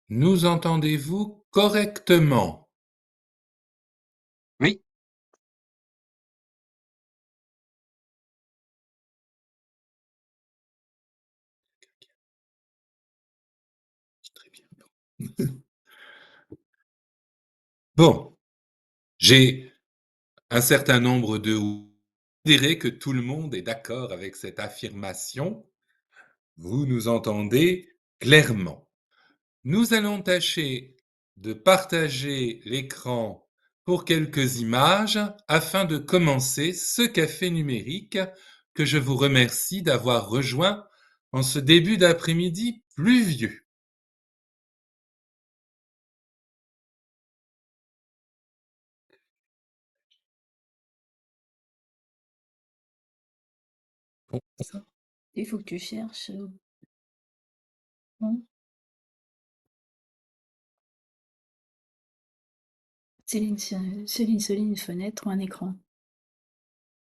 Nous entendez-vous correctement? Oui, Très bien. Bon, j'ai un certain nombre de vous direz que tout le monde est d'accord avec cette affirmation. Vous nous entendez clairement. Nous allons tâcher de partager l'écran pour quelques images afin de commencer ce café numérique que je vous remercie d'avoir rejoint en ce début d'après-midi pluvieux. Bon, ça. Il faut que tu cherches. Hein. Céline, une fenêtre ou un écran?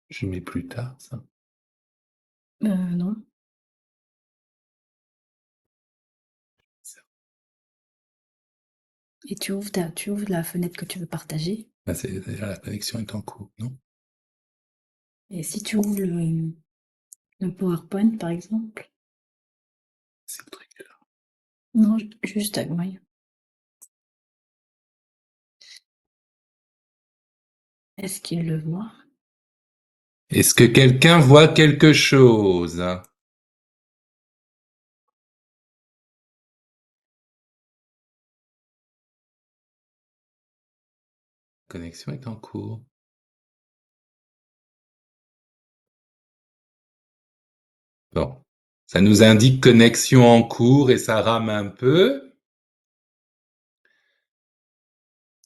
Je mets plus tard ça. Non. Et tu ouvres la fenêtre que tu veux partager. Ah, déjà la connexion est en cours, non? Et si tu ouvres le PowerPoint, par exemple. C'est le truc là. Non, juste à moi. Est-ce qu'il le voit? Est-ce que quelqu'un voit quelque chose? La connexion est en cours. Bon, ça nous indique connexion en cours et ça rame un peu.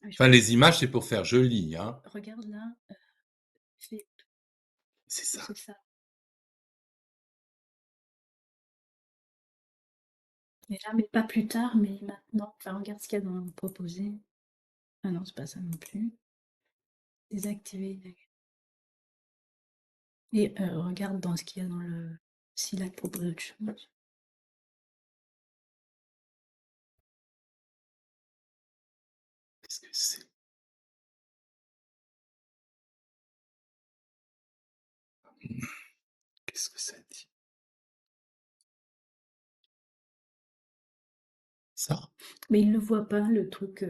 Enfin, les images, c'est pour faire joli, hein. Regarde là. C'est C'est ça. c'est ça. Et là, mais pas plus tard, mais maintenant. Enfin, regarde ce qu'il y a dans le proposé. Ah non, c'est pas ça non plus. Désactiver. Et regarde dans ce qu'il y a dans le. S'il a proposé autre chose. Qu'est-ce que c'est? Qu'est-ce que ça dit? Ça? Mais il le voit pas, le truc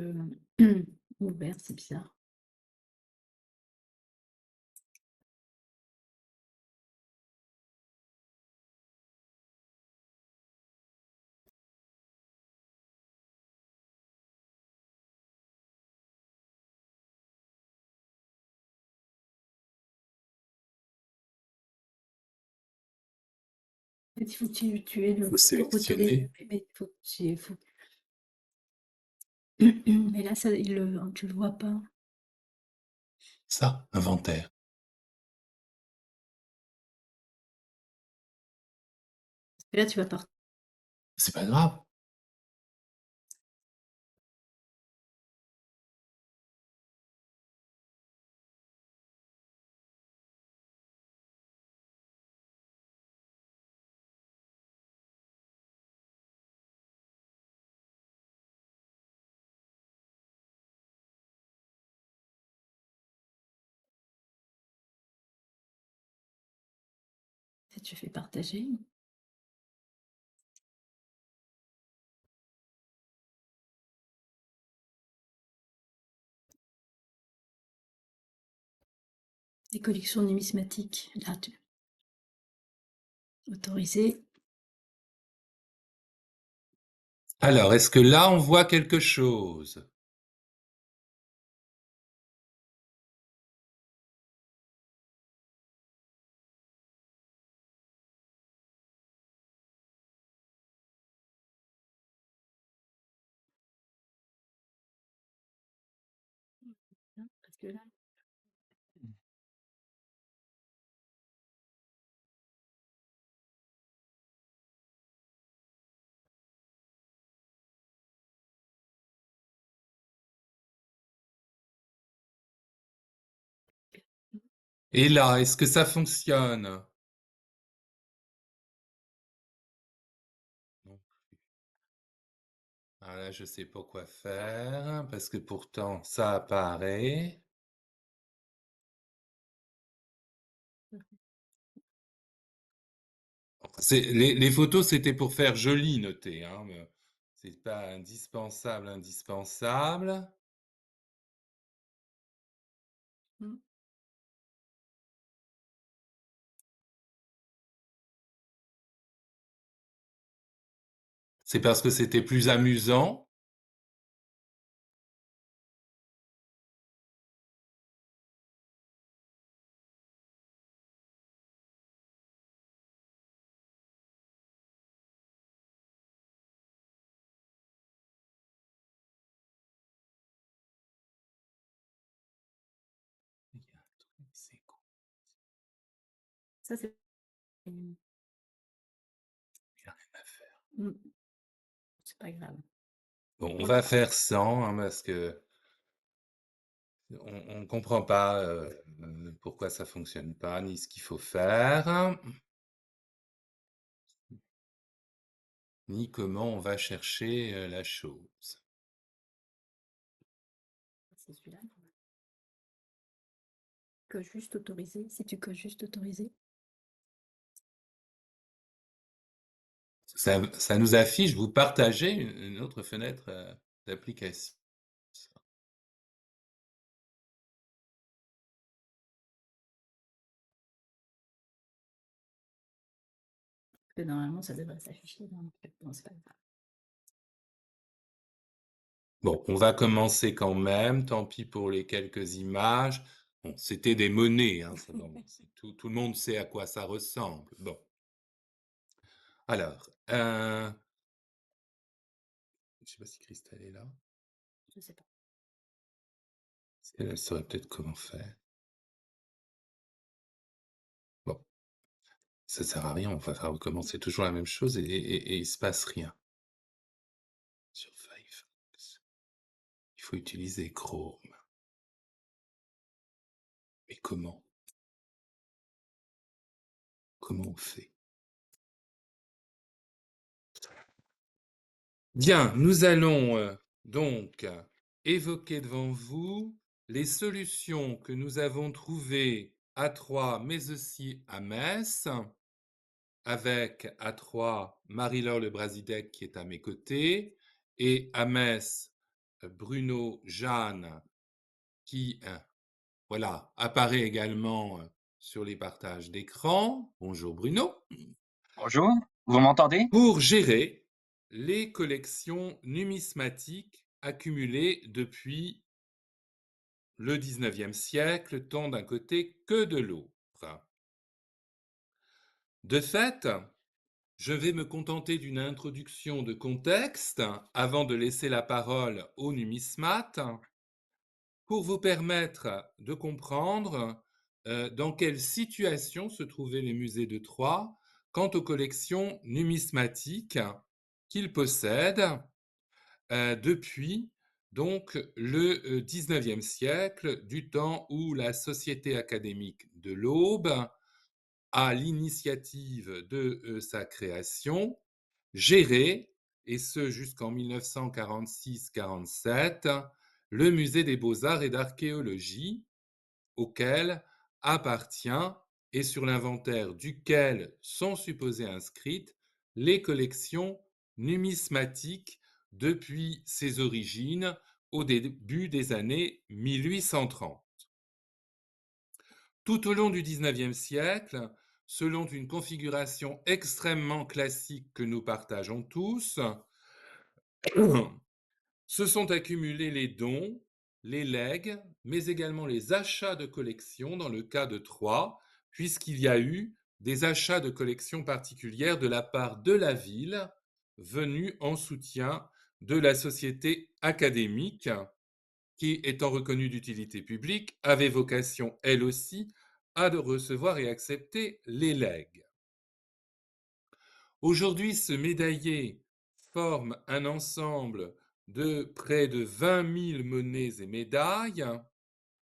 ouvert, c'est bizarre. En fait, il faut que tu aies le Faut bouton retirer. sélectionner. Mais il faut que Mais là, ça, tu le vois pas. Ça, inventaire. Et là, tu vas partir. C'est pas grave. Tu fais partager. Les collections numismatiques. Là, tu autoriser. Alors, est-ce que là, on voit quelque chose? Parce que là, Et là, est-ce que ça fonctionne? Non. Ah là, je sais pas quoi faire parce que pourtant ça apparaît. C'est les photos, c'était pour faire joli, notez, hein, c'est pas indispensable, indispensable. Mmh. C'est parce que c'était plus amusant. Il y a un truc, c'est quoi? Ça, c'est mmh, Il y a rien à faire. c'est pas grave. Bon, on On va faire sans, hein, parce que on comprend pas, pourquoi ça fonctionne pas, ni ce qu'il faut faire, ni comment on va chercher, la chose. c'est celui-là, normalement. Que juste autoriser, si tu coches juste autoriser. Ça nous affiche, vous partagez une autre fenêtre, d'application. Que normalement, ça devrait s'afficher dans le fait. Bon, c'est pas grave. Bon, on va commencer quand même, tant pis pour les quelques images. Bon, c'était des monnaies, hein, ça, bon, tout le monde sait à quoi ça ressemble. Bon, alors, je sais pas si Christelle est là. Je sais pas. Elle saurait peut-être comment faire. Bon, ça sert à rien, on va recommencer toujours la même chose et il se passe rien. Sur Firefox, il faut utiliser Chrome. Mais comment? Comment on fait? Bien, nous allons donc évoquer devant vous les solutions que nous avons trouvées à Troyes, mais aussi à Metz, avec à Troyes Marie-Laure Le Brasidec qui est à mes côtés, et à Metz Bruno Jeanne qui voilà, apparaît également sur les partages d'écran. Bonjour Bruno. Bonjour, vous m'entendez? Pour gérer les collections numismatiques accumulées depuis le XIXe siècle, tant d'un côté que de l'autre. De fait, je vais me contenter d'une introduction de contexte avant de laisser la parole aux numismates pour vous permettre de comprendre dans quelle situation se trouvaient les musées de Troyes quant aux collections numismatiques qu'ils possèdent depuis donc le XIXe siècle, du temps où la Société académique de l'Aube, à l'initiative de sa création, gérait, et ce jusqu'en 1946-47, le Musée des beaux-arts et d'archéologie, auquel appartient et sur l'inventaire duquel sont supposées inscrites les collections numismatiques depuis ses origines au début des années 1830. Tout au long du XIXe siècle, selon une configuration extrêmement classique que nous partageons tous, se sont accumulés les dons, les legs, mais également les achats de collections dans le cas de Troyes, puisqu'il y a eu des achats de collections particulières de la part de la ville, venus en soutien de la société académique, qui, étant reconnue d'utilité publique, avait vocation, elle aussi, à de recevoir et accepter les legs. Aujourd'hui, ce médaillé forme un ensemble de près de 20 000 monnaies et médailles,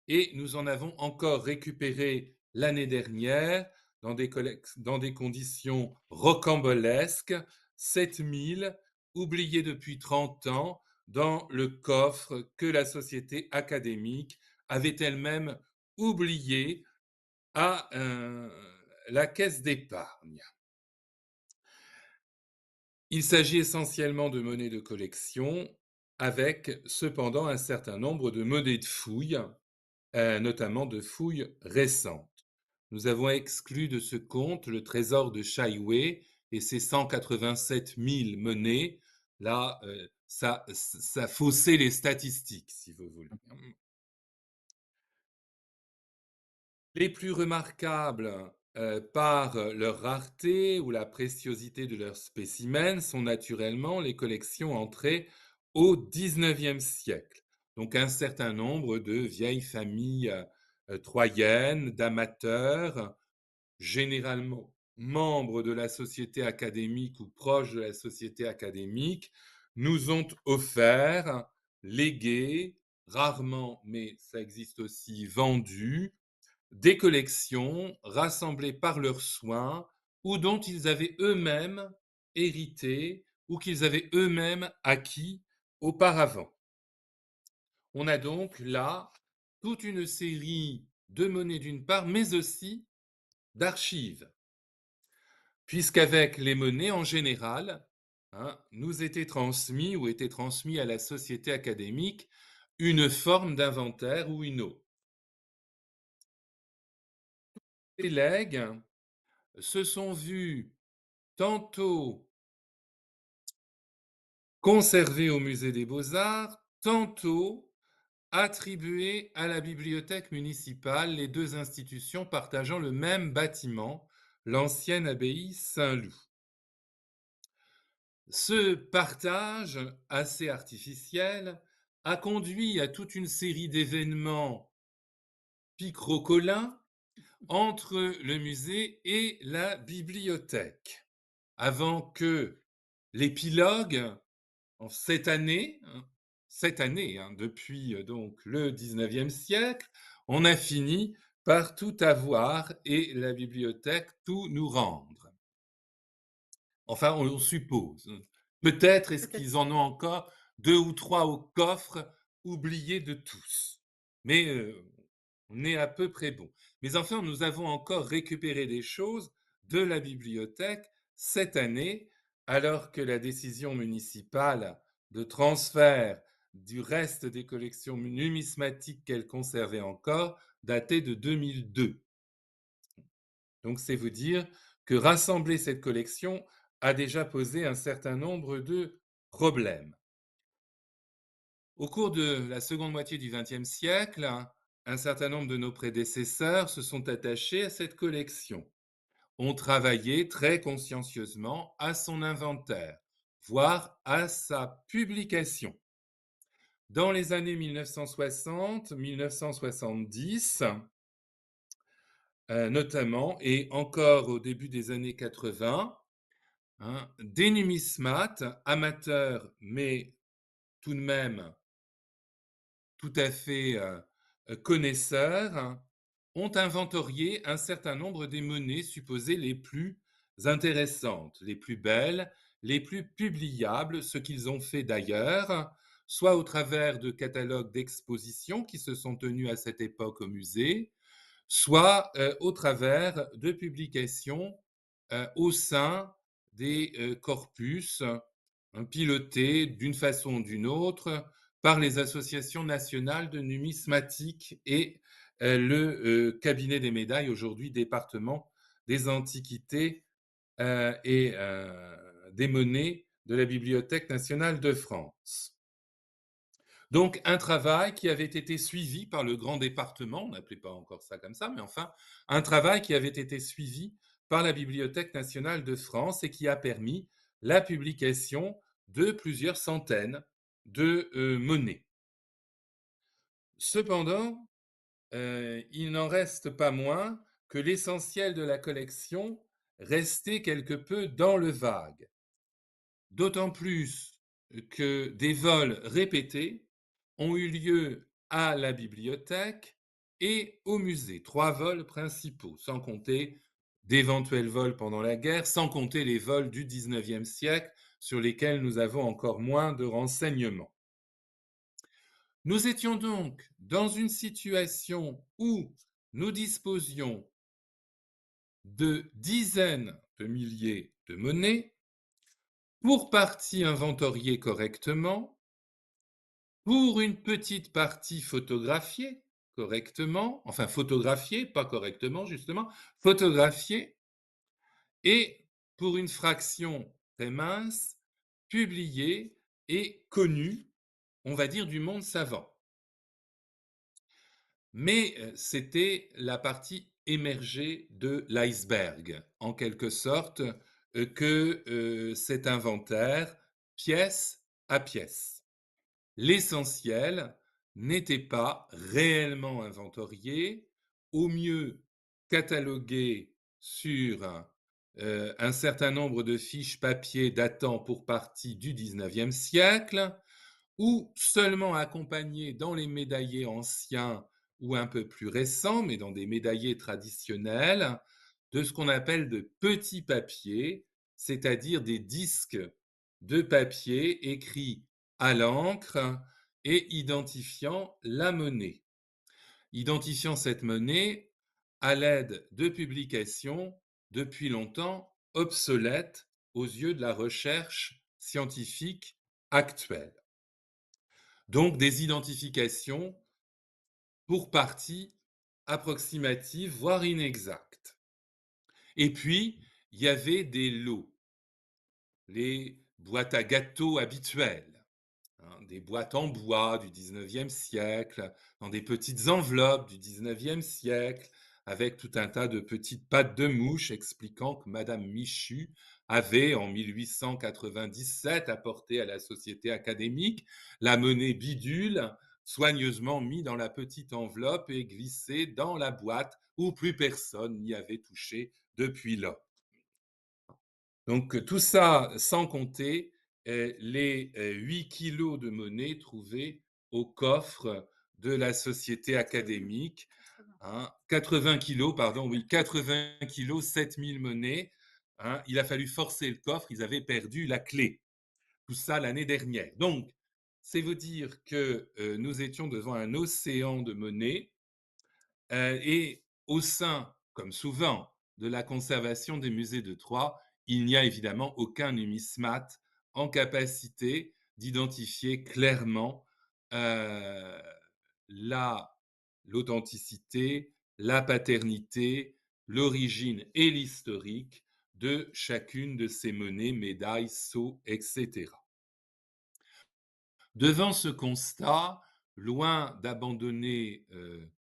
et nous en avons encore récupéré l'année dernière, dans des conditions rocambolesques, 7 000 oubliés depuis 30 ans dans le coffre que la société académique avait elle-même oublié à la caisse d'épargne. Il s'agit essentiellement de monnaies de collection, avec cependant un certain nombre de monnaies de fouilles, notamment de fouilles récentes. Nous avons exclu de ce compte le trésor de Chaiwei et ses 187 000 monnaies. Là, ça faussait les statistiques, si vous voulez. Les plus remarquables par leur rareté ou la préciosité de leurs spécimens sont naturellement les collections entrées au XIXe siècle. Donc un certain nombre de vieilles familles troyennes, d'amateurs, généralement membres de la société académique ou proches de la société académique, nous ont offert, légué, rarement, mais ça existe aussi, vendu, des collections rassemblées par leurs soins ou dont ils avaient eux-mêmes hérité ou qu'ils avaient eux-mêmes acquis auparavant. On a donc là toute une série de monnaies d'une part, mais aussi d'archives, puisqu'avec les monnaies en général, nous était transmis ou était transmis à la société académique une forme d'inventaire ou une autre. Les legs se sont vus tantôt conservés au musée des Beaux-Arts, tantôt attribués à la bibliothèque municipale, les deux institutions partageant le même bâtiment, l'ancienne abbaye Saint-Loup. Ce partage assez artificiel a conduit à toute une série d'événements picrocolins entre le musée et la bibliothèque, avant que l'épilogue, en cette année, depuis donc le 19e siècle, on a fini par tout avoir et la bibliothèque tout nous rendre. Enfin, on suppose. Peut-être est-ce qu'ils en ont encore 2 ou 3 au coffre, oubliés de tous. Mais on est à peu près bon. Mais enfin, nous avons encore récupéré des choses de la bibliothèque cette année, alors que la décision municipale de transfert du reste des collections numismatiques qu'elle conservait encore datait de 2002. Donc c'est vous dire que rassembler cette collection a déjà posé un certain nombre de problèmes. Au cours de la seconde moitié du XXe siècle, un certain nombre de nos prédécesseurs se sont attachés à cette collection, ont travaillé très consciencieusement à son inventaire, voire à sa publication. Dans les années 1960-1970, notamment, et encore au début des années 80, des numismates amateurs, mais tout de même tout à fait connaisseurs, ont inventorié un certain nombre des monnaies supposées les plus intéressantes, les plus belles, les plus publiables, ce qu'ils ont fait d'ailleurs, soit au travers de catalogues d'expositions qui se sont tenus à cette époque au musée, soit au travers de publications au sein des corpus pilotés d'une façon ou d'une autre par les associations nationales de numismatique et le cabinet des médailles, aujourd'hui département des antiquités et des monnaies de la Bibliothèque nationale de France. Donc un travail qui avait été suivi par le grand département, on n'appelait pas encore ça comme ça, mais enfin, un travail qui avait été suivi par la Bibliothèque nationale de France et qui a permis la publication de plusieurs centaines de monnaies. Cependant, il n'en reste pas moins que l'essentiel de la collection restait quelque peu dans le vague. D'autant plus que des vols répétés ont eu lieu à la bibliothèque et au musée. 3 vols principaux, sans compter d'éventuels vols pendant la guerre, sans compter les vols du 19e siècle sur lesquels nous avons encore moins de renseignements. Nous étions donc dans une situation où nous disposions de dizaines de milliers de monnaies, pour partie inventoriées correctement, pour une petite partie photographiée correctement, enfin photographiée, pas correctement justement, photographiée, et pour une fraction très mince, publiée et connue, on va dire, du monde savant. Mais c'était la partie émergée de l'iceberg, en quelque sorte, que cet inventaire, pièce à pièce. L'essentiel n'était pas réellement inventorié, au mieux catalogué sur un certain nombre de fiches papier datant pour partie du XIXe siècle, ou seulement accompagné dans les médaillés anciens ou un peu plus récents, mais dans des médaillés traditionnels, de ce qu'on appelle de petits papiers, c'est-à-dire des disques de papier écrits à l'encre et identifiant la monnaie. Identifiant cette monnaie à l'aide de publications depuis longtemps obsolètes aux yeux de la recherche scientifique actuelle. Donc des identifications pour partie approximatives, voire inexactes. Et puis, il y avait des lots, les boîtes à gâteaux habituelles, hein, des boîtes en bois du XIXe siècle, dans des petites enveloppes du XIXe siècle, avec tout un tas de petites pattes de mouche expliquant que Madame Michu avait, en 1897, apporté à la Société académique la monnaie bidule, soigneusement mise dans la petite enveloppe et glissée dans la boîte où plus personne n'y avait touché depuis lors. Donc tout ça sans compter les 8 kilos de monnaie trouvés au coffre de la Société académique. 80 kilos, pardon, oui, 80 kilos, 7000 monnaies. Hein, il a fallu forcer le coffre, ils avaient perdu la clé. Tout ça l'année dernière. Donc, c'est vous dire que nous étions devant un océan de monnaie et au sein, comme souvent, de la conservation des musées de Troyes, il n'y a évidemment aucun numismate en capacité d'identifier clairement euh, la, l'authenticité, la paternité, l'origine et l'historique de chacune de ces monnaies, médailles, sceaux, etc. Devant ce constat, loin d'abandonner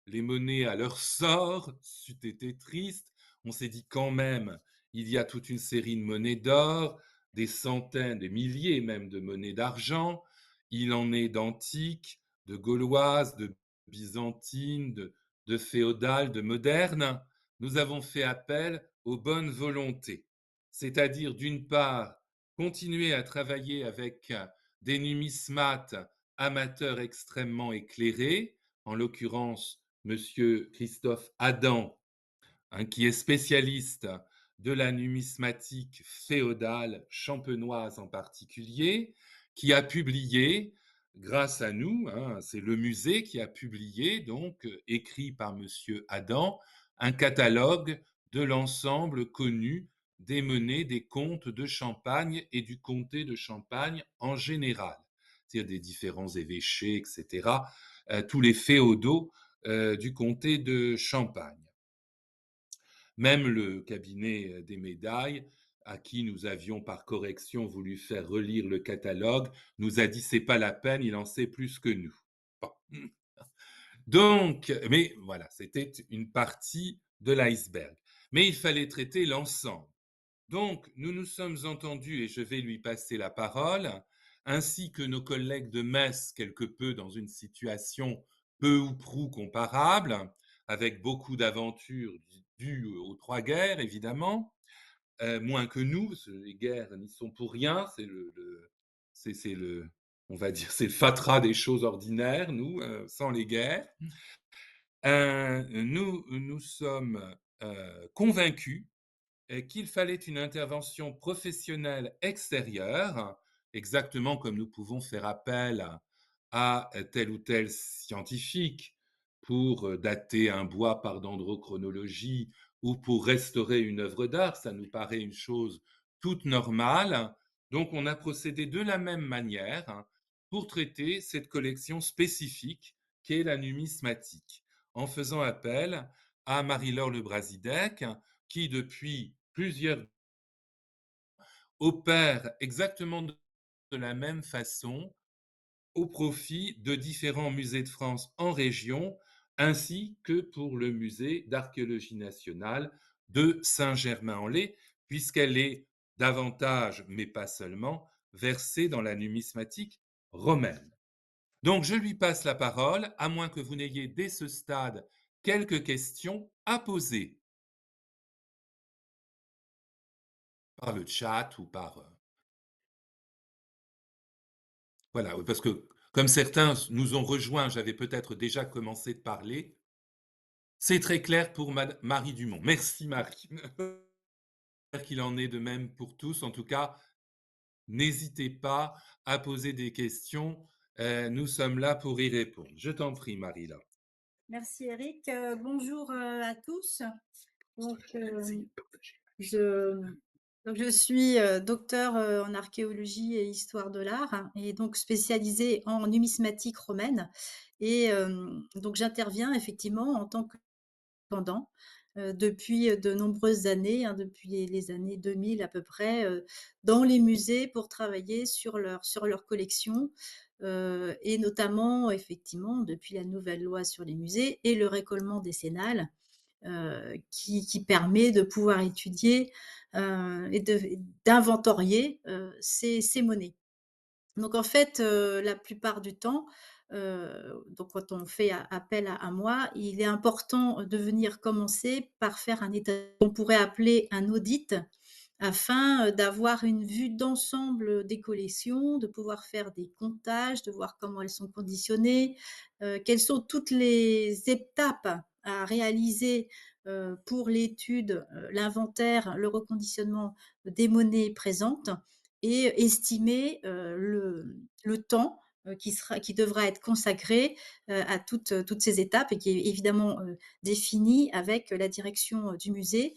les monnaies à leur sort, c'eût été triste, on s'est dit quand même, il y a toute une série de monnaies d'or, des centaines, des milliers même de monnaies d'argent, il en est d'antiques, de gauloises, de byzantines, de féodales, de modernes. Nous avons fait appel aux bonnes volontés, c'est-à-dire d'une part, continuer à travailler avec des numismates amateurs extrêmement éclairés, en l'occurrence Monsieur Christophe Adam, hein, qui est spécialiste de la numismatique féodale champenoise en particulier, qui a publié, grâce à nous, hein, c'est le musée qui a publié, donc écrit par Monsieur Adam, un catalogue de l'ensemble connu des monnaies des comtes de Champagne et du comté de Champagne en général, c'est-à-dire des différents évêchés, etc., tous les féodaux du comté de Champagne. Même le cabinet des médailles, à qui nous avions par correction voulu faire relire le catalogue, nous a dit c'est pas la peine, il en sait plus que nous. Bon. Donc, mais voilà, c'était une partie de l'iceberg. Mais il fallait traiter l'ensemble. Donc, nous nous sommes entendus, et je vais lui passer la parole, ainsi que nos collègues de Metz, quelque peu dans une situation peu ou prou comparable, avec beaucoup d'aventures dues aux trois guerres, évidemment, moins que nous, parce que les guerres n'y sont pour rien, c'est le, on va dire, c'est le fatras des choses ordinaires, nous, sans les guerres. Nous sommes convaincus qu'il fallait une intervention professionnelle extérieure, exactement comme nous pouvons faire appel à tel ou tel scientifique pour dater un bois par dendrochronologie ou pour restaurer une œuvre d'art, ça nous paraît une chose toute normale. Donc on a procédé de la même manière pour traiter cette collection spécifique qu'est la numismatique, en faisant appel à Marie-Laure Le Brasidec, qui depuis plusieurs opère exactement de la même façon au profit de différents musées de France en région, ainsi que pour le musée d'archéologie nationale de Saint-Germain-en-Laye, puisqu'elle est davantage, mais pas seulement, versée dans la numismatique romaine. Donc je lui passe la parole, à moins que vous n'ayez dès ce stade quelques questions à poser par le chat ou par... voilà, parce que comme certains nous ont rejoints, j'avais peut-être déjà commencé de parler. C'est très clair pour Marie Dumont. Merci Marie. J'espère qu'il en est de même pour tous. En tout cas, n'hésitez pas à poser des questions. Nous sommes là pour y répondre. Je t'en prie, Marie. Là. Merci Eric. Bonjour à tous. Donc, je, donc je suis docteur en archéologie et histoire de l'art et donc spécialisée en numismatique romaine. Et donc j'interviens effectivement en tant que pendant depuis de nombreuses années, hein, depuis les années 2000 à peu près, dans les musées pour travailler sur leur collection et notamment effectivement depuis la nouvelle loi sur les musées et le récolement décennal qui permet de pouvoir étudier et d'inventorier ces monnaies. Donc en fait, la plupart du temps, donc quand on fait appel à moi, il est important de venir commencer par faire un état qu'on pourrait appeler un audit afin, d'avoir une vue d'ensemble des collections, de pouvoir faire des comptages, de voir comment elles sont conditionnées, quelles sont toutes les étapes à réaliser, pour l'étude, l'inventaire, le reconditionnement des monnaies présentes et estimer, le temps, qui devra être consacré, à toutes ces étapes et qui est évidemment, défini avec la direction, du musée,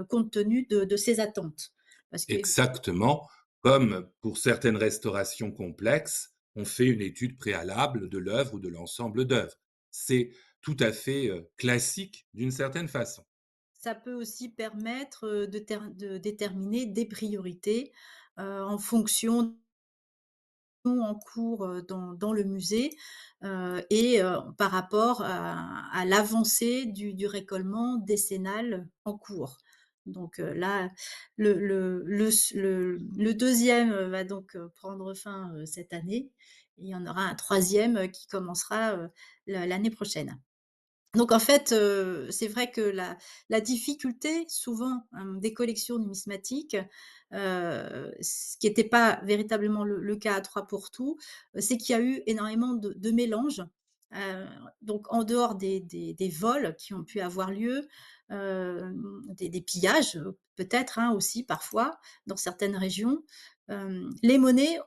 compte tenu de ses attentes. Parce que Exactement comme pour certaines restaurations complexes, on fait une étude préalable de l'œuvre ou de l'ensemble d'œuvres. C'est tout à fait classique d'une certaine façon. ça peut aussi permettre, de déterminer des priorités, en fonction en cours, dans le musée, et par rapport à l'avancée du récolement décennal en cours. Donc là, le 2e va donc prendre fin, cette année et il y en aura un troisième qui commencera, l'année prochaine. Donc en fait, c'est vrai que la difficulté souvent, des collections numismatiques, ce qui était pas véritablement le cas à Troyes pour tout, c'est qu'il y a eu énormément de mélanges. Heu, donc en dehors des vols qui ont pu avoir lieu, des pillages, peut-être, hein, aussi parfois dans certaines régions, les monnaies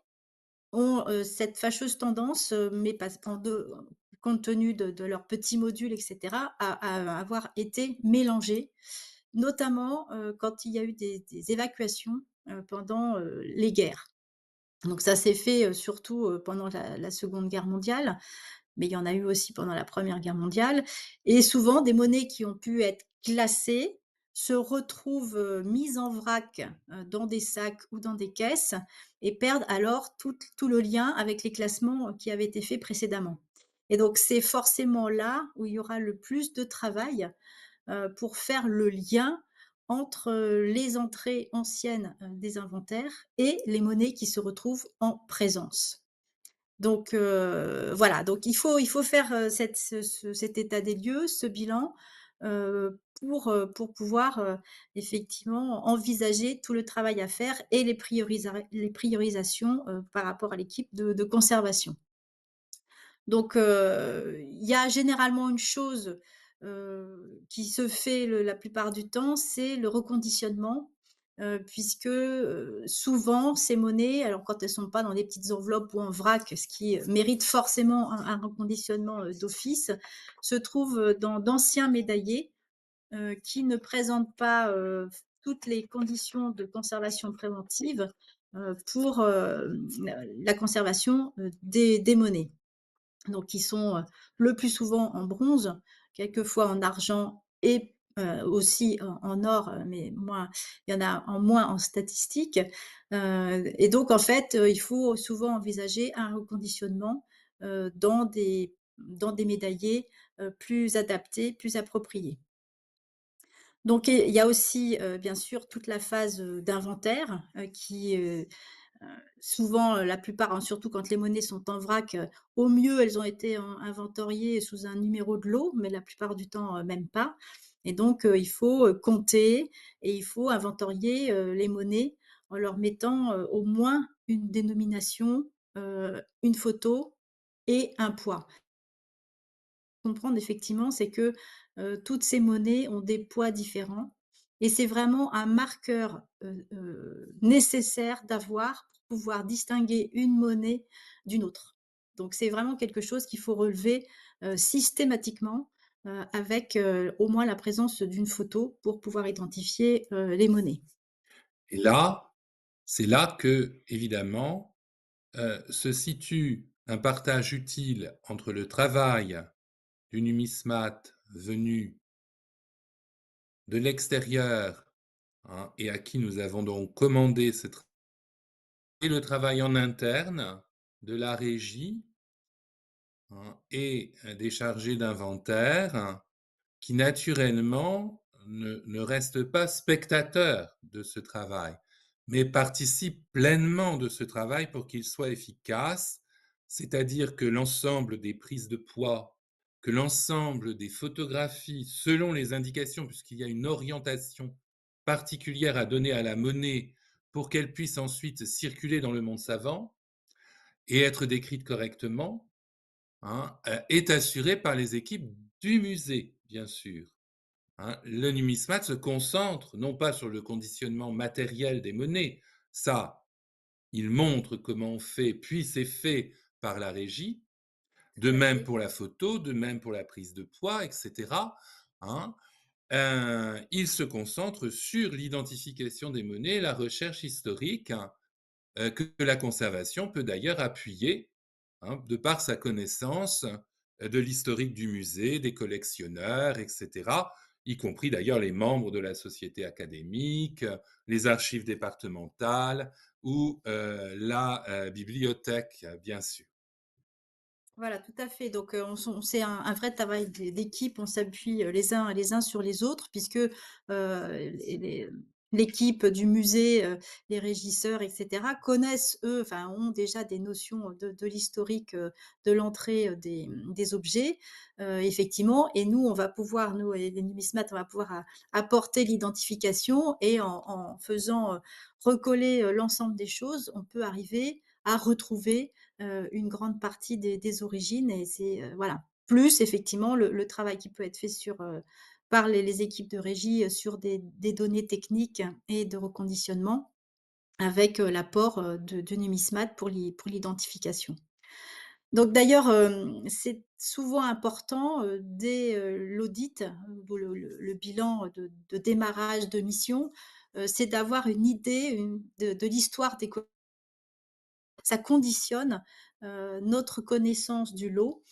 ont, cette fâcheuse tendance, mais parce qu'en de compte tenu de leurs petits modules et cetera, à avoir été mélangés, notamment, quand il y a eu des évacuations, pendant, les guerres. Donc ça s'est fait, surtout, pendant la 2 Guerre mondiale, mais il y en a eu aussi pendant la Première Guerre mondiale et souvent des monnaies qui ont pu être classées se retrouvent, mises en vrac, dans des sacs ou dans des caisses et perdent alors tout le lien avec les classements, qui avaient été faits précédemment et donc c'est forcément là où il y aura le plus de travail, pour faire le lien entre, les entrées anciennes, des inventaires et les monnaies qui se retrouvent en présence. Donc voilà, donc il faut faire, cet état des lieux, ce bilan, pour pouvoir, effectivement envisager tout le travail à faire et les priorisations, par rapport à l'équipe de conservation. Donc il y a généralement une chose, qui se fait la plupart du temps, c'est le reconditionnement, puisque, souvent ces monnaies, alors quand elles sont pas dans des petites enveloppes ou en vrac, ce qui mérite forcément un reconditionnement, d'office, se trouvent, dans d'anciens médaillés, qui ne présentent pas, toutes les conditions de conservation préventive, pour, la conservation, des monnaies. Donc ils sont, le plus souvent en bronze, quelquefois en argent et aussi en or, mais moins il y en a en moins en statistique, et donc en fait, il faut souvent envisager un reconditionnement, dans des médaillés, plus adaptés, plus appropriés. Donc il y a aussi, bien sûr toute la phase, d'inventaire, souvent, la plupart, hein, surtout quand les monnaies sont en vrac, au mieux elles ont été inventoriées sous un numéro de lot, mais la plupart du temps, même pas, et donc il faut, compter et il faut inventorier, les monnaies en leur mettant, au moins une dénomination, une photo et un poids. Comprendre effectivement, c'est que, toutes ces monnaies ont des poids différents et c'est vraiment un marqueur, nécessaire d'avoir pour pouvoir distinguer une monnaie d'une autre. Donc c'est vraiment quelque chose qu'il faut relever, systématiquement, avec, au moins la présence d'une photo pour pouvoir identifier, les monnaies. Et là, c'est là que, évidemment, se situe un partage utile entre le travail du numismate venu de l'extérieur, hein, et à qui nous avons donc commandé ce travail, et le travail en interne de la régie, hein, et des chargés d'inventaire qui naturellement ne restent pas spectateurs de ce travail, mais participent pleinement de ce travail pour qu'il soit efficace, c'est-à-dire que l'ensemble des prises de poids, que l'ensemble des photographies, selon les indications, puisqu'il y a une orientation particulière à donner à la monnaie pour qu'elle puisse ensuite circuler dans le monde savant et être décrite correctement, hein, est assurée par les équipes du musée, bien sûr. Hein, le numismate se concentre non pas sur le conditionnement matériel des monnaies, ça, il montre comment on fait, puis c'est fait par la régie, de Tout à même fait. pour la photo, de même pour la prise de poids, etc. Hein. Il se concentre sur l'identification des monnaies, la recherche historique, hein, que la conservation peut d'ailleurs appuyer, hein, de par sa connaissance de l'historique du musée, des collectionneurs, etc., y compris d'ailleurs les membres de la société académique, les archives départementales ou la bibliothèque, bien sûr. Voilà, tout à fait. Donc, on c'est un vrai travail d'équipe. On s'appuie, les uns sur les autres puisque, l'équipe du musée, les régisseurs et cetera connaissent eux, enfin ont déjà des notions de l'historique, de l'entrée, des objets, effectivement, et nous, on va pouvoir, nous les numismates, on va pouvoir apporter l'identification et en faisant, recoller, l'ensemble des choses, on peut arriver à retrouver, une grande partie des origines, et c'est, voilà. Plus effectivement le travail qui peut être fait par les équipes de régie, sur des données techniques et de reconditionnement avec, l'apport, de numismates pour l'identification. Donc d'ailleurs, c'est souvent important, dès, l'audit ou le bilan de démarrage de mission, c'est d'avoir une idée, de l'histoire des ça conditionne, notre connaissance du lot.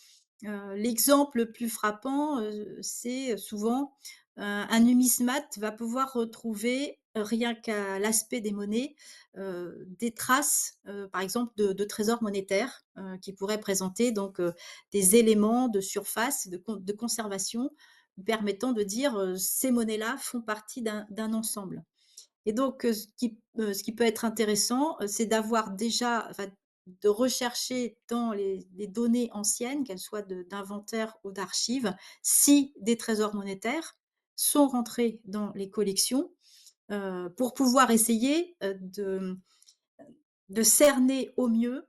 L'exemple le plus frappant, c'est souvent, un numismate va pouvoir retrouver, rien qu'à l'aspect des monnaies, des traces, par exemple de trésors monétaires, qui pourraient présenter donc, des éléments de surface, de conservation, permettant de dire, ces monnaies-là font partie d'un ensemble. Et donc, ce qui peut être intéressant, c'est d'avoir déjà, enfin, de rechercher dans les données anciennes, qu'elles soient d'inventaire ou d'archives, si des trésors monétaires sont rentrés dans les collections, pour pouvoir essayer, de cerner au mieux,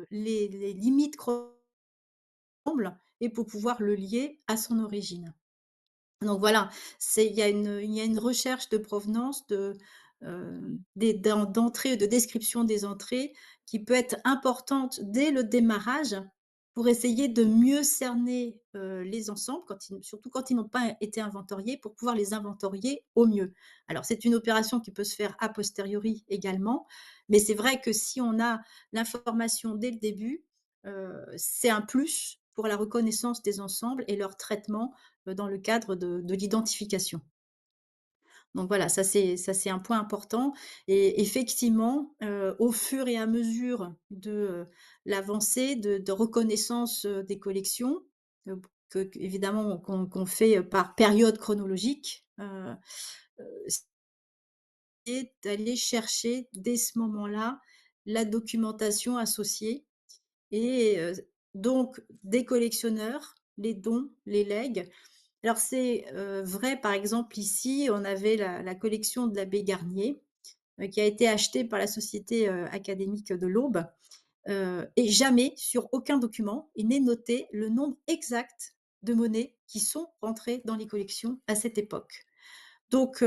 les limites chronologiques et pour pouvoir le lier à son origine. Donc voilà, il y a une recherche de provenance des d'entrées, de description des entrées qui peut être importante dès le démarrage pour essayer de mieux cerner, les ensembles surtout quand ils n'ont pas été inventoriés, pour pouvoir les inventorier au mieux. Alors c'est une opération qui peut se faire a posteriori également, mais c'est vrai que si on a l'information dès le début, c'est un plus pour la reconnaissance des ensembles et leur traitement dans le cadre de l'identification. Donc voilà, ça c'est un point important et effectivement, au fur et à mesure l'avancée de reconnaissance, des collections, évidemment qu'on fait, par période chronologique, c'est d'aller chercher dès ce moment-là la documentation associée et donc des collectionneurs, les dons, les legs. Alors c'est, vrai, par exemple, ici, on avait la collection de l'abbé Garnier, qui a été achetée par la Société, académique de l'Aube, et jamais, sur aucun document, il n'est noté le nombre exact de monnaies qui sont rentrées dans les collections à cette époque. Donc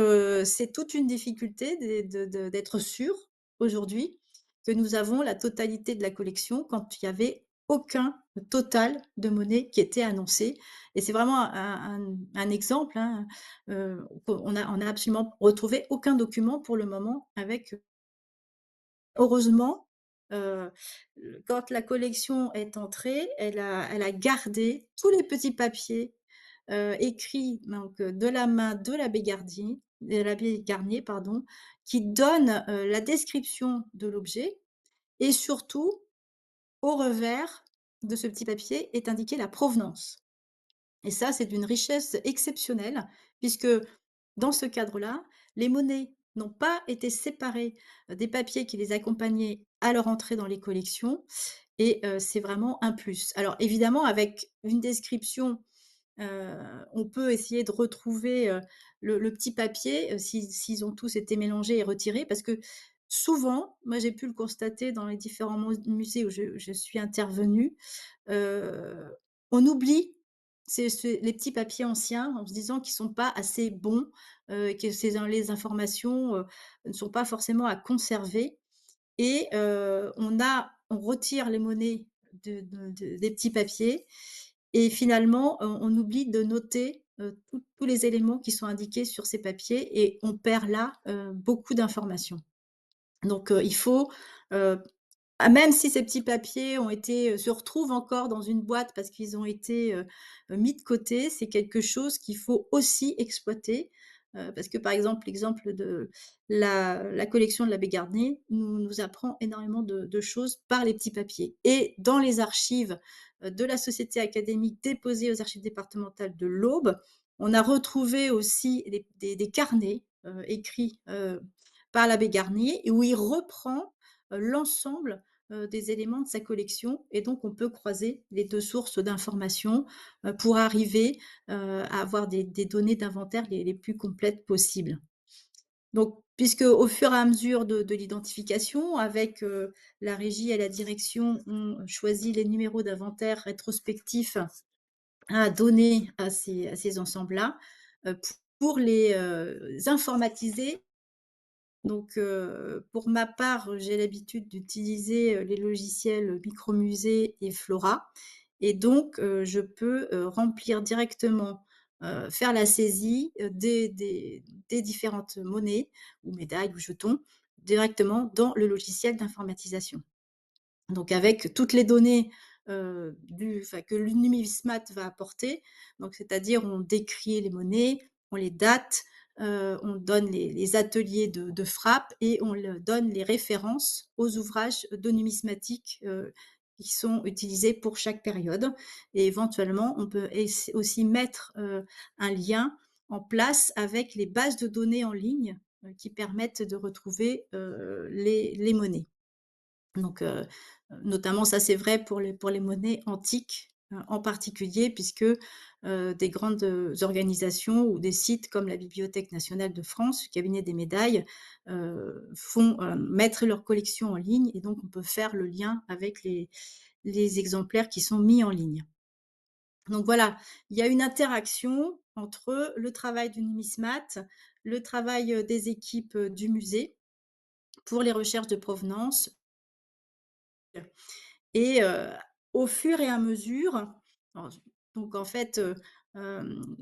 c'est toute une difficulté d'être sûr, aujourd'hui, que nous avons la totalité de la collection quand il y avait aucun total de monnaie qui était annoncé et c'est vraiment un exemple, hein, on a absolument retrouvé aucun document pour le moment avec heureusement, heu, quand la collection est entrée, elle a gardé tous les petits papiers, écrits donc de la main de l'abbé Garnier, pardon, qui donnent, la description de l'objet et surtout, au revers de ce petit papier est indiquée la provenance. Et ça, c'est d'une richesse exceptionnelle puisque dans ce cadre-là, les monnaies n'ont pas été séparées, des papiers qui les accompagnaient à leur entrée dans les collections et c'est vraiment un plus. Alors évidemment avec une description, on peut essayer de retrouver, le petit papier, s'ils ont tous été mélangés et retirés parce que souvent, moi j'ai pu le constater dans les différents musées où je suis intervenue, Heu, on oublie les petits papiers anciens en se disant qu'ils sont pas assez bons, que les informations, ne sont pas forcément à conserver et on retire les monnaies des petits papiers et finalement, on oublie de noter, tous les éléments qui sont indiqués sur ces papiers et on perd là, beaucoup d'informations. Donc il faut, heu même si ces petits papiers ont été, se retrouvent encore dans une boîte parce qu'ils ont été, mis de côté, c'est quelque chose qu'il faut aussi exploiter, parce que, par exemple, l'exemple de la collection de l'abbé Gardner nous apprend énormément de choses par les petits papiers et dans les archives, de la société académique déposées aux archives départementales de l'Aube, on a retrouvé aussi des carnets, écrits, par l'abbé Garnier et où il reprend, l'ensemble, des éléments de sa collection et donc on peut croiser les 2 sources d'informations, pour arriver, à avoir des données d'inventaire les plus complètes possibles. Donc puisque au fur et à mesure de l'identification avec, la régie et la direction, on choisit les numéros d'inventaire rétrospectifs à donner à ces ensembles-là, pour les, informatiser donc, pour ma part, j'ai l'habitude d'utiliser, les logiciels Micromusée et Flora et donc, je peux, remplir directement, faire la saisie, des différentes monnaies ou médailles ou jetons directement dans le logiciel d'informatisation. Donc avec toutes les données, que le numismate va apporter, donc c'est-à-dire on décrit les monnaies, on les date, on donne les ateliers de frappe et on le donne les références aux ouvrages de numismatique, qui sont utilisés pour chaque période et éventuellement on peut aussi mettre, un lien en place avec les bases de données en ligne, qui permettent de retrouver, les monnaies. Donc, notamment ça c'est vrai pour les monnaies antiques, en particulier puisque, des grandes, organisations ou des sites comme la Bibliothèque nationale de France, le cabinet des médailles, font, mettre leurs collections en ligne et donc on peut faire le lien avec les exemplaires qui sont mis en ligne. Donc voilà, il y a une interaction entre le travail du numismate, le travail, des équipes, du musée pour les recherches de provenance et au fur et à mesure, alors donc en fait, hem,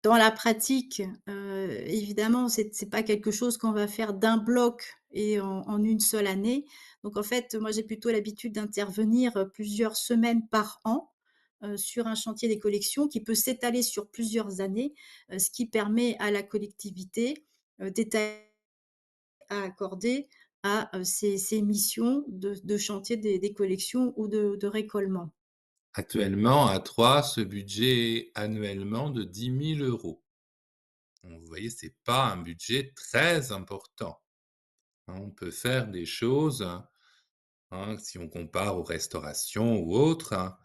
dans la pratique, évidemment, c'est pas quelque chose qu'on va faire d'un bloc et en une seule année. Donc en fait, moi, j'ai plutôt l'habitude d'intervenir, plusieurs semaines par an, sur un chantier des collections qui peut s'étaler sur plusieurs années, ce qui permet à la collectivité, d'étaler à accorder à, ces missions de chantier des collections ou de récolement. Actuellement, à 3, ce budget est annuellement de 10 000 €. Donc vous voyez, c'est pas un budget très important, hein. On peut faire des choses, hein, si on compare aux restaurations ou autres, hein.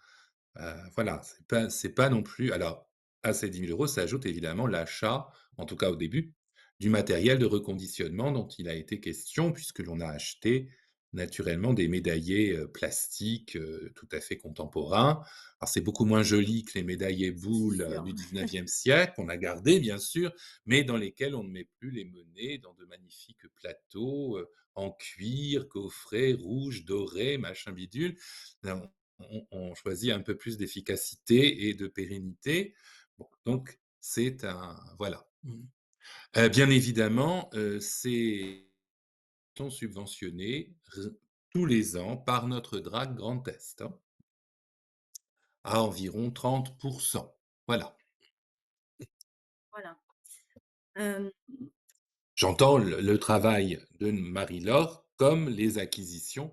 Voilà, c'est pas non plus alors à ces 10 000 € s'ajoute évidemment l'achat, en tout cas au début, du matériel de reconditionnement dont il a été question puisque l'on a acheté naturellement des médaillés, plastiques, tout à fait contemporains. Alors c'est beaucoup moins joli que les médaillés C'est boules, sûr. du 19e siècle, qu'on a gardés bien sûr, mais dans lesquels on ne met plus les monnaies dans de magnifiques plateaux, en cuir, gaufrés, rouges, dorés, machin bidule. On choisit un peu plus d'efficacité et de pérennité. Bon, donc c'est un voilà. Bien évidemment, c'est sont subventionnés tous les ans par notre DRAC Grand Est, hein, à environ 30. Voilà. Voilà. Hem, J'entends le travail de Marie-Laure comme les acquisitions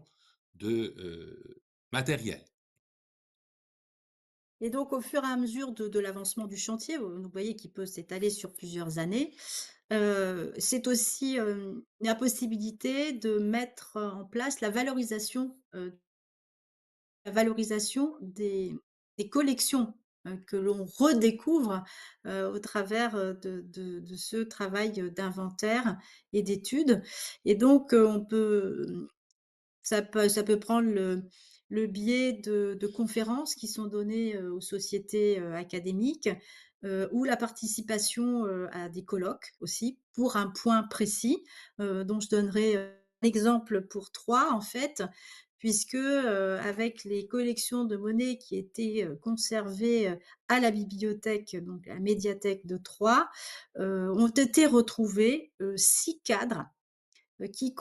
de, matériel. et donc au fur et à mesure de l'avancement du chantier, vous voyez qu'il peut s'étaler sur plusieurs années, c'est aussi, la possibilité de mettre en place la valorisation des collections, que l'on redécouvre, au travers, de ce travail, d'inventaire et d'étude et donc on peut, ça peut prendre le biais de conférences qui sont données, aux sociétés, académiques, ou la participation, à des colloques aussi pour un point précis, dont je donnerai, un exemple pour 3 en fait, puisque, avec les collections de monnaies qui étaient, conservées, à la bibliothèque, donc la médiathèque de Troyes, ont été retrouvés, 6 cadres qui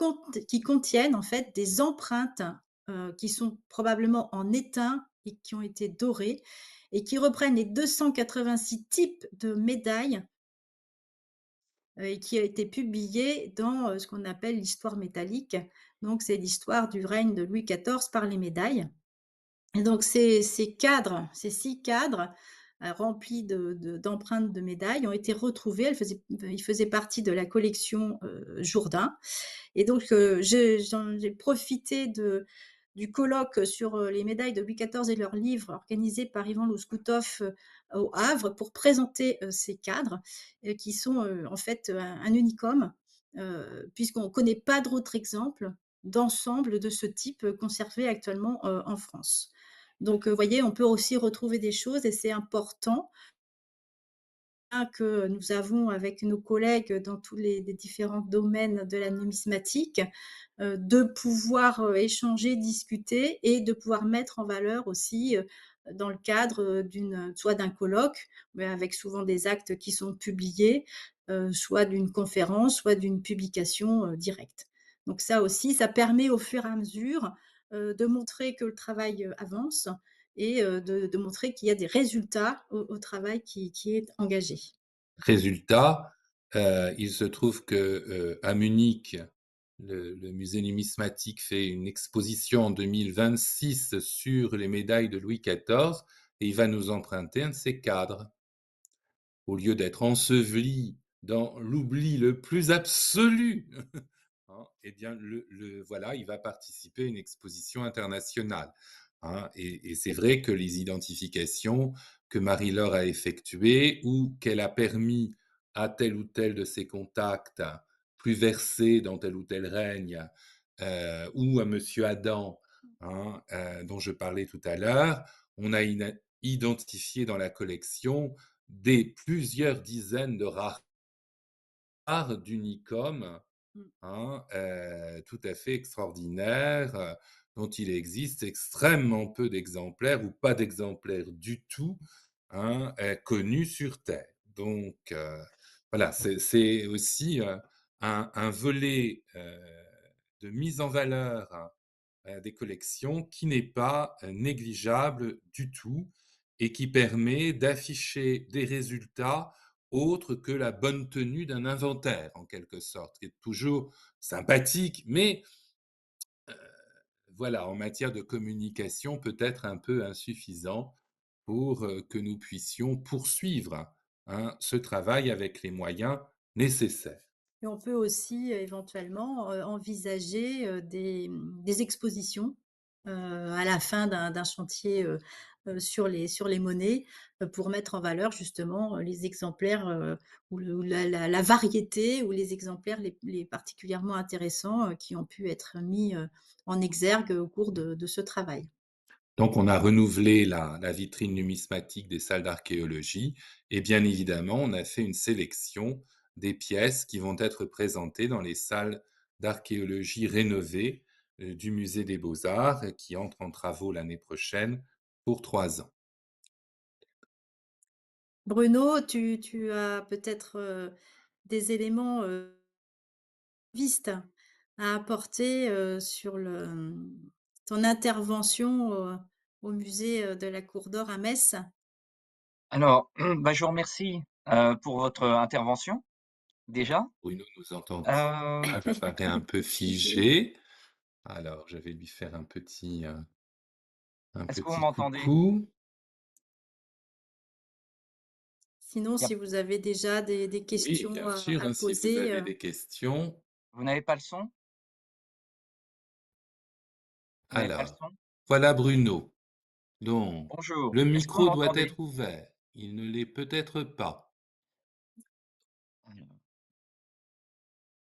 contiennent en fait des empreintes, qui sont probablement en étain et qui ont été dorées et qui reprennent les 286 types de médailles, et qui a été publié dans, ce qu'on appelle l'histoire métallique. Donc c'est l'histoire du règne de Louis XIV par les médailles. Et donc ces 6 cadres, remplis d'empreintes de médailles ont été retrouvés. Ils faisaient partie de la collection, Jourdain et donc, j'ai profité du colloque sur, les médailles de Louis XIV et leurs livres organisé par Ivan Louzkoutov, au Havre pour présenter, ces cadres, qui sont, en fait, un unicum, puisqu'on ne connaît pas d'autres exemples d'ensemble de ce type, conservés actuellement, en France. Donc, vous voyez, on peut aussi retrouver des choses et c'est important que nous avons avec nos collègues dans tous les différents domaines de la numismatique, de pouvoir, échanger, discuter et de pouvoir mettre en valeur aussi, dans le cadre, soit d'un colloque, mais avec souvent des actes qui sont publiés, soit d'une conférence, soit d'une publication, directe. Donc ça aussi, ça permet au fur et à mesure, de montrer que le travail, avance et de montrer qu'il y a des résultats au travail qui est engagé. Résultat, il se trouve que, à Munich, le musée numismatique fait une exposition en 2026 sur les médailles de Louis XIV et il va nous emprunter un de ses cadres. Au lieu d'être enseveli dans l'oubli le plus absolu, hein, eh bien voilà, il va participer à une exposition internationale, hein, et c'est vrai que les identifications que Marie-Laure a effectuées ou qu'elle a permis à tel ou tel de ses contacts plus versés dans tel ou tel règne, ou à monsieur Adam, hein, dont je parlais tout à l'heure, on a identifié dans la collection des plusieurs dizaines de rares d'Unicum, Mmh. hein, tout à fait extraordinaires, dont il existe extrêmement peu d'exemplaires ou pas d'exemplaires du tout, hein, connus sur terre. Donc voilà, c'est aussi, un volet, de mise en valeur, des collections qui n'est pas, négligeable du tout et qui permet d'afficher des résultats autres que la bonne tenue d'un inventaire, en quelque sorte, qui est toujours sympathique, mais voilà, en matière de communication, peut-être un peu insuffisant pour, que nous puissions poursuivre, hein, ce travail avec les moyens nécessaires. Et on peut aussi, éventuellement, envisager, des expositions, à la fin d'un chantier, sur les monnaies, pour mettre en valeur justement, les exemplaires, ou la variété ou les exemplaires les particulièrement intéressants, qui ont pu être mis, en exergue au cours de ce travail. Donc on a renouvelé la vitrine numismatique des salles d'archéologie et bien évidemment, on a fait une sélection des pièces qui vont être présentées dans les salles d'archéologie rénovées, du musée des beaux-arts et qui entrent en travaux l'année prochaine pour 3 ans. Bruno, tu as peut-être, des éléments, vistes à apporter, sur ton intervention, au musée, de la Cour d'Or à Metz? Alors, bah, je vous remercie, pour votre intervention, déjà. Bruno nous entend Hem, paraît un peu figé. Alors je vais lui faire un Est-ce que vous petit m'entendez? coucou. Sinon, Y a si vous avez déjà des Oui, questions bien sûr, à hein, si vous poser, avez des questions. Vous n'avez pas le son? Vous n'avez pas le Alors, son? voilà Bruno. Donc, Bonjour, le est-ce que vous micro doit m'entendez? être ouvert. Il ne l'est peut-être pas. Alors,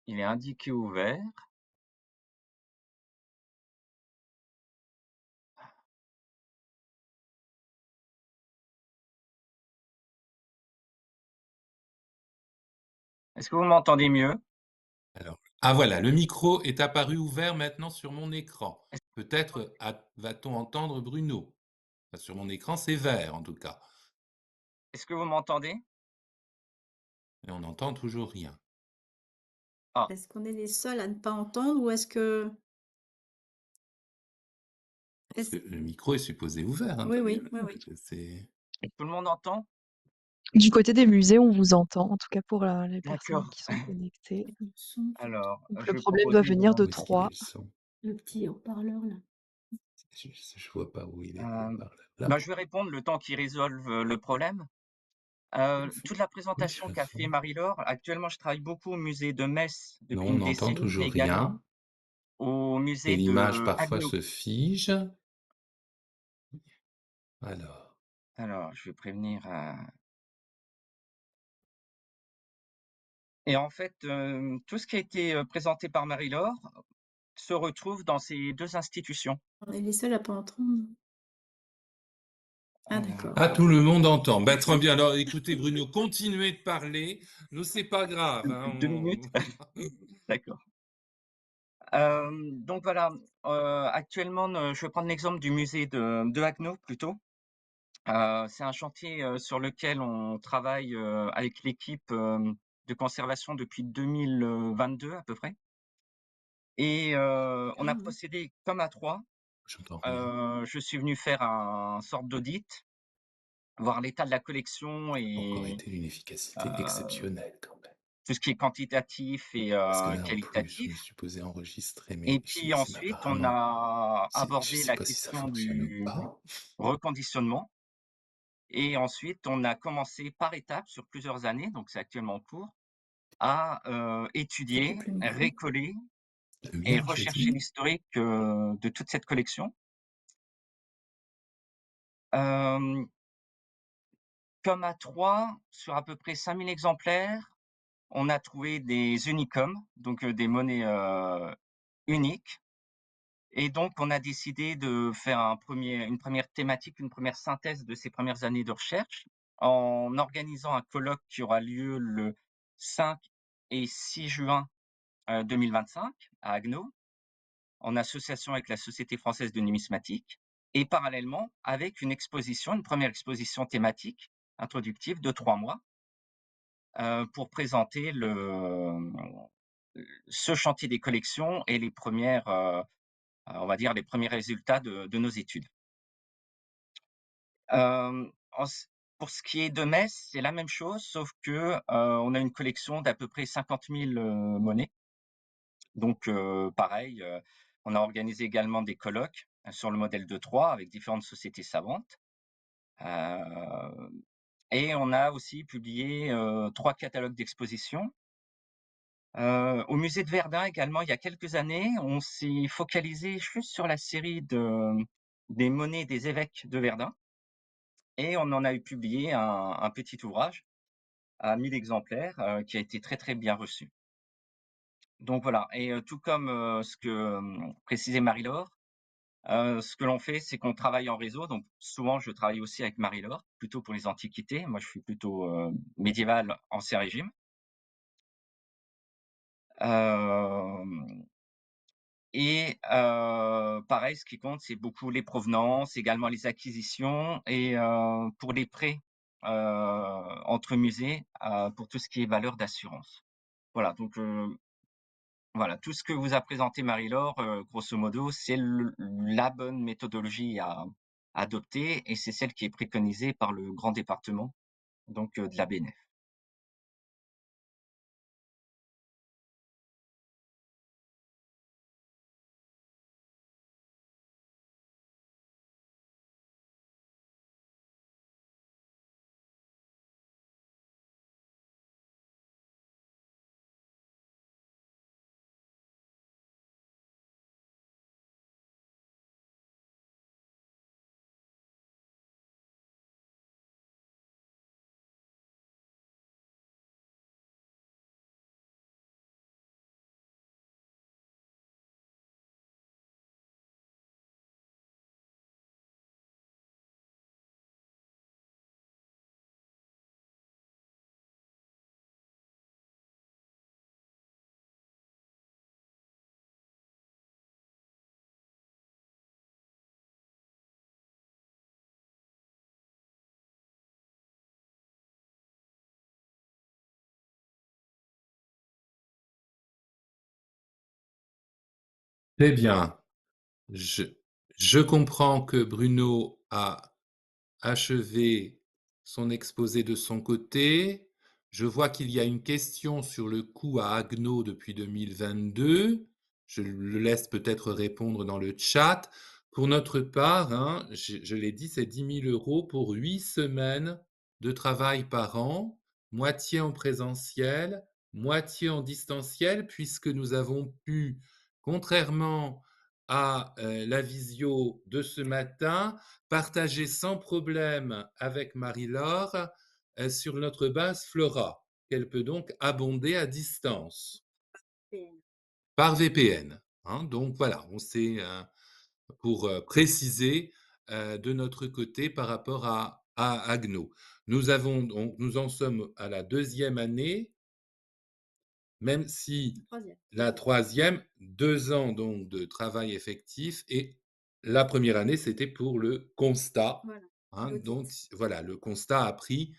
il est indiqué ouvert. Est-ce que vous m'entendez mieux? Alors, ah voilà, le micro est apparu ouvert maintenant sur mon écran. Est-ce Peut-être va-t-on entendre Bruno. Enfin, sur mon écran, c'est vert en tout cas. est-ce que vous m'entendez? Et on n'entend toujours rien. Ah, est-ce qu'on est les seuls à ne pas entendre ou est-ce que Parce que est-ce le micro est supposé ouvert, hein, oui, Daniel. oui, oui, oui. C'est... tout le monde entend? Du côté des musées, on vous entend, en tout cas pour les personnes D'accord. qui sont connectées. Le son, Alors, Donc je le vais problème doit proposer venir de Où est-ce qu'il est 3. le son? le petit haut-parleur là. Je vois pas où il est, le hem, haut-parleur. Là? bah, je vais répondre le temps qu'ils résolvent, le problème. Au fond? Toute la Oui, sur présentation le qu'a fond. fait Marie-Laure, actuellement, je travaille beaucoup au musée de Metz Non, depuis on une n'entend décennie, mais toujours également rien. au Et musée l'image de parfois Haguenau. se fige. Alors, Alors, je vais prévenir, et en fait, tout ce qui a été, présenté par Marie-Laure se retrouve dans ces 2 institutions. On est les seuls à pas entendre. Ah d'accord. ah, tout Alors, le monde entend. Ben, très bien. Alors, écoutez, Bruno, continuez de parler. Nous, c'est pas grave, hein, 2 minutes? D'accord. Donc voilà, actuellement, je vais prendre l'exemple du musée de Haguenau plutôt. C'est un chantier, sur lequel on travaille, avec l'équipe, de conservation depuis 2022 à peu près, et on a Bien, hein. procédé comme à 3. J'entends rien. Je suis venu faire un sorte d'audit, voir l'état de la collection Encore et été d'une efficacité heu, exceptionnelle quand même. tout ce qui est quantitatif et Parce que là, en plus, je qualitatif, suis supposé enregistrer, et mais puis c'est ensuite on apparemment, a je abordé sais la pas si ça question fonctionne ou du pas. reconditionnement, et ensuite on a commencé par étapes sur plusieurs années, donc c'est actuellement en cours, à, Tu étudier, coupes le micro. récoller Le et mien, j'ai rechercher dit. l'historique, de toute cette collection. Hem, Comme à 3 sur à peu près 5 000 exemplaires, on a trouvé des unicums, donc des monnaies, uniques, Et donc on a décidé de faire une première thématique, une première synthèse de ces premières années de recherche, en organisant un colloque qui aura lieu le 5 et 6 juin, 2025 à Haguenau, en association avec la Société française de numismatique et parallèlement avec une première exposition thématique introductive de 3 mois, pour présenter ce chantier des collections et on va dire les premiers résultats de nos études. En ce Pour ce qui est de Metz, c'est la même chose, sauf que, on a une collection d'à peu près 50 000 monnaies. Donc, pareil, on a organisé également des colloques sur le modèle de Troyes avec différentes sociétés savantes. Heu et on a aussi publié, 3 catalogues d'expositions. Au musée de Verdun également, il y a quelques années, on s'est focalisé juste sur la série des monnaies des évêques de Verdun et on en a eu publié un petit ouvrage à 1000 exemplaires, qui a été très, très bien reçu. Donc voilà, et tout comme, ce que, précisait Marie-Laure, ce que l'on fait, c'est qu'on travaille en réseau. Donc souvent, je travaille aussi avec Marie-Laure, plutôt pour les antiquités. Moi, je suis plutôt, médiéval, ancien régime. Hem Et pareil, ce qui compte, c'est beaucoup les provenances, également les acquisitions et pour les prêts, entre musées, pour tout ce qui est valeur d'assurance. Voilà, donc voilà, tout ce que vous a présenté Marie-Laure, grosso modo, c'est la bonne méthodologie à adopter et c'est celle qui est préconisée par le grand département, donc de la BNF. Très bien. Je je comprends que Bruno a achevé son exposé de son côté. Je vois qu'il y a une question sur le coût à Agno depuis 2022. Je le laisse peut-être répondre dans le chat. Pour notre part, hein, je l'ai dit, c'est 10 000 € pour 8 semaines de travail par an, moitié en présentiel, moitié en distanciel, puisque nous avons pu, contrairement à la visio de ce matin, partager sans problème avec Marie-Laure sur notre base Flora, qu'elle peut donc abonder à distance par VPN. Hein. Donc voilà, on sait pour préciser de notre côté par rapport à Agno. Nous en sommes à la deuxième année, même si Troisième. la troisième, 2 ans donc de travail effectif et la première année, c'était pour le constat. Voilà, Hein, donc l'audit. voilà, le constat a pris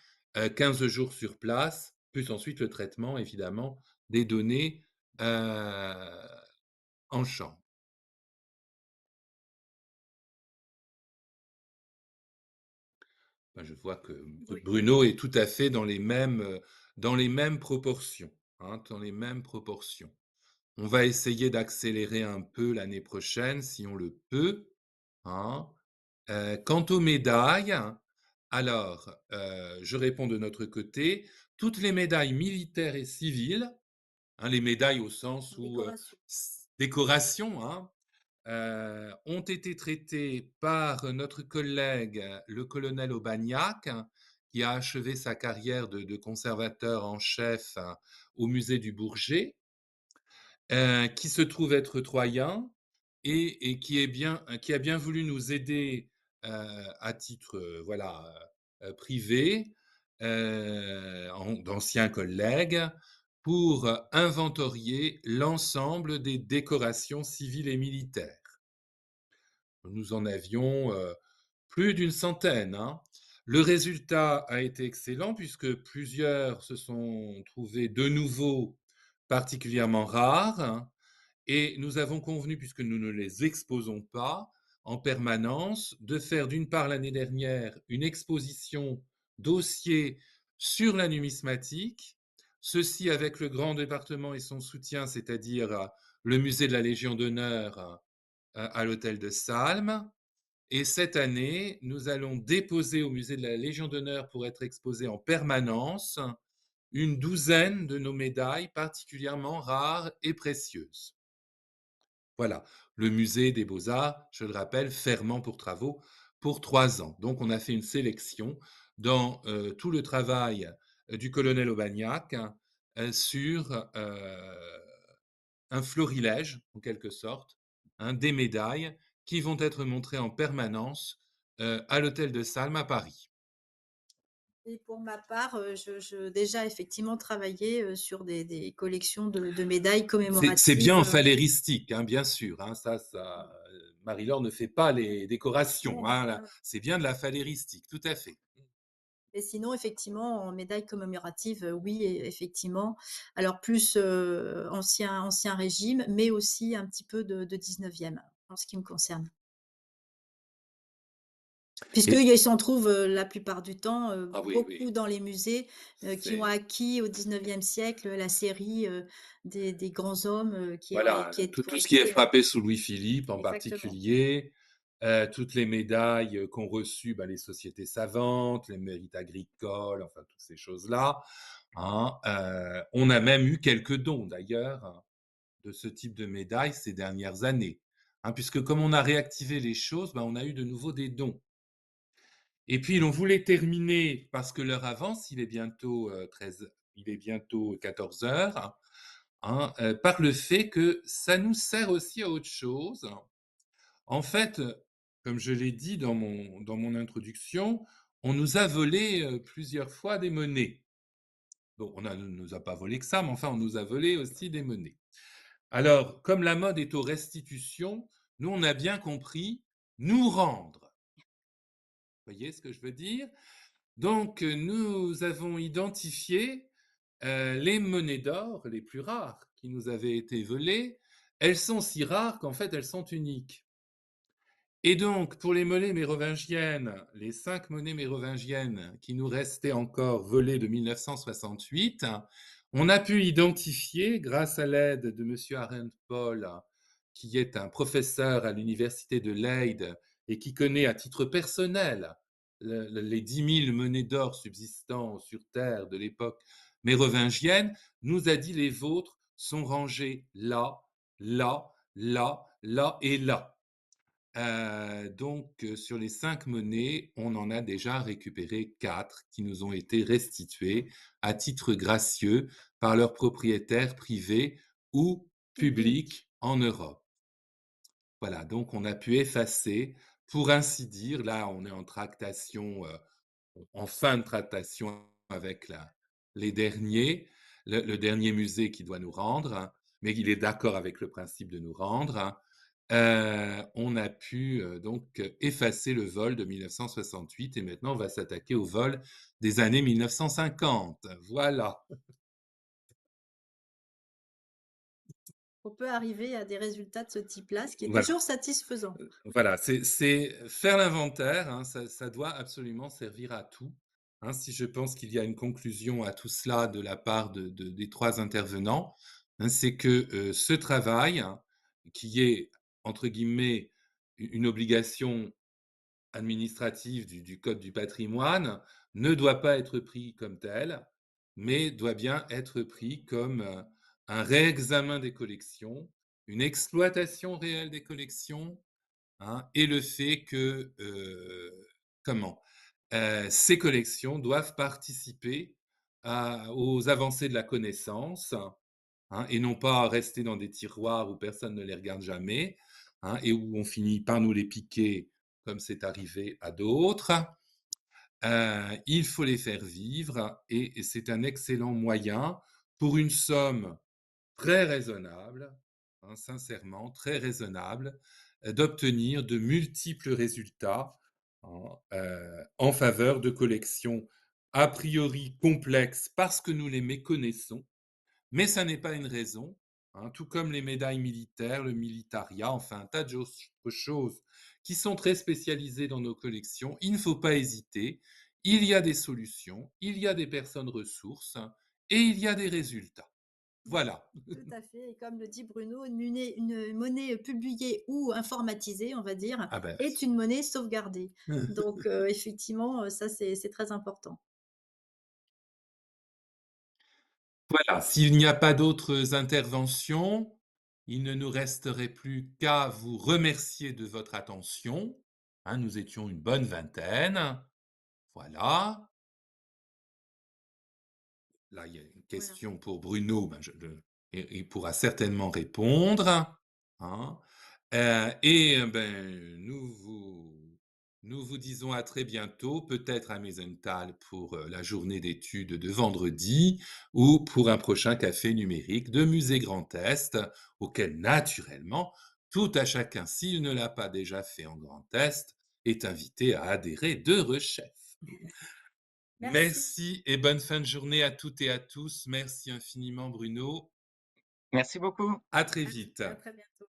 15 jours sur place, plus ensuite le traitement évidemment des données en champ. Ben, je vois que Oui. Bruno est tout à fait dans les mêmes proportions, hein, dans les mêmes proportions. On va essayer d'accélérer un peu l'année prochaine si on le peut, hein. Quant aux médailles, alors, je réponds de notre côté. Toutes les médailles militaires et civiles, hein, les médailles au sens où, Décoration. décoration, hein, ont été traitées par notre collègue, le colonel Aubagnac, qui a achevé sa carrière de conservateur en chef au musée du Bourget, qui se trouve être troyen. et qui a bien voulu nous aider, à titre, voilà, privé, d'anciens collègues, pour inventorier l'ensemble des décorations civiles et militaires. Nous en avions, plus d'une centaine, hein. Le résultat a été excellent puisque plusieurs se sont trouvés de nouveau particulièrement rares, et nous avons convenu, puisque nous ne les exposons pas en permanence, de faire d'une part l'année dernière une exposition dossier sur la numismatique, ceci avec le grand département et son soutien, c'est-à-dire le musée de la Légion d'honneur à l'hôtel de Salm. Et cette année, nous allons déposer au musée de la Légion d'honneur pour être exposé en permanence une douzaine de nos médailles particulièrement rares et précieuses. Voilà, le musée des beaux-arts, je le rappelle, fermant pour travaux pour 3 ans. Donc on a fait une sélection dans, tout le travail, du colonel Aubagnac, sur, un florilège, en quelque sorte, hein, des médailles qui vont être montrées en permanence, à l'hôtel de Salm à Paris. Et pour ma part, je déjà effectivement travaillé, sur des collections de médailles C'est bien commémoratives, en phaléristique, hein, bien sûr, hein, Marie-Laure ne fait pas les décorations, non, hein, là, non. c'est bien de la phaléristique, tout à fait. Et sinon effectivement en médailles commémoratives, oui effectivement. Alors plus, ancien régime, mais aussi un petit peu de 19e en ce qui me concerne. Et Puisqu'il s'en trouve, la plupart du temps, ah oui, oui, beaucoup dans les musées, qui ont c'est acquis au 19e siècle la série, des grands hommes, voilà, qui ont tout ce qui est été frappé sous Louis-Philippe en exactement. particulier, toutes les médailles, qu'ont reçues, bah, les sociétés savantes, les mérites agricoles, enfin toutes ces choses-là, hein. On a même eu quelques dons d'ailleurs, hein, de ce type de médailles ces dernières années, hein, puisque comme on a réactivé les choses, bah, on a eu de nouveau des dons. Et puis on voulait terminer, parce que l'heure avance, il est bientôt 14 heures, hein, par le fait que ça nous sert aussi à autre chose. En fait, comme je l'ai dit dans mon introduction, on nous a volé, plusieurs fois des monnaies. Bon, on ne nous a pas volé que ça, mais enfin on nous a volé aussi des monnaies. Alors, comme la mode est aux restitutions, nous on a bien compris nous rendre. Vous voyez ce que je veux dire? Donc, nous avons identifié, les monnaies d'or les plus rares qui nous avaient été volées. Elles sont si rares qu'en fait, elles sont uniques. Et donc, pour les monnaies mérovingiennes, les 5 monnaies mérovingiennes qui nous restaient encore volées de 1968, on a pu identifier, grâce à l'aide de monsieur Arendt Paul, qui est un professeur à l'université de Leyde et qui connaît à titre personnel les 10 000 monnaies d'or subsistant sur Terre de l'époque mérovingienne, nous a dit les vôtres sont rangées là, là, là, là et là. Donc, sur les 5 monnaies, on en a déjà récupéré 4 qui nous ont été restituées à titre gracieux par leurs propriétaires privés ou Public. publics en Europe. Voilà, donc on a pu effacer, pour ainsi dire, là on est en tractation, en fin de tractation avec les derniers, le dernier musée qui doit nous rendre, hein, mais il est d'accord avec le principe de nous rendre, hein. On a pu donc effacer le vol de 1968 et maintenant on va s'attaquer au vol des années 1950. Voilà. On peut arriver à des résultats de ce type-là, ce qui est Voilà. toujours satisfaisant. Voilà, c'est faire l'inventaire, hein, ça doit absolument servir à tout, hein. Si je pense qu'il y a une conclusion à tout cela de la part des 3 intervenants, hein, c'est que, ce travail, hein, qui est entre guillemets une obligation administrative du code du patrimoine, ne doit pas être pris comme tel, mais doit bien être pris comme, un réexamen des collections, une exploitation réelle des collections, hein, et le fait que, comment? Ces collections doivent participer aux avancées de la connaissance, hein, et non pas rester dans des tiroirs où personne ne les regarde jamais, hein, et où on finit par nous les piquer comme c'est arrivé à d'autres. Il faut les faire vivre et c'est un excellent moyen pour une somme très raisonnable, hein, sincèrement très raisonnable, d'obtenir de multiples résultats, hein, en faveur de collections a priori complexes parce que nous les méconnaissons, mais ça n'est pas une raison, hein, tout comme les médailles militaires, le militaria, enfin un tas de choses qui sont très spécialisées dans nos collections. Il ne faut pas hésiter, il y a des solutions, il y a des personnes ressources et il y a des résultats. Oui, Voilà. tout à fait et comme le dit Bruno, une monnaie publiée ou informatisée, on va dire, Ah ben, est une monnaie sauvegardée. Donc effectivement, ça c'est très important. voilà, s'il n'y a pas d'autres interventions, il ne nous resterait plus qu'à vous remercier de votre attention, hein, nous étions une bonne vingtaine. Voilà. Là, il y a une Voilà. question pour Bruno, ben il pourra certainement répondre, hein. Et ben, nous vous disons à très bientôt, peut-être à Meisenthal pour, la journée d'études de vendredi ou pour un prochain café numérique de Musée Grand Est, auquel naturellement tout à chacun, s'il ne l'a pas déjà fait en Grand Est, est invité à adhérer de rechef. Merci. Merci et bonne fin de journée à toutes et à tous. Merci infiniment Bruno. Merci beaucoup. À très Merci, vite. à très bientôt.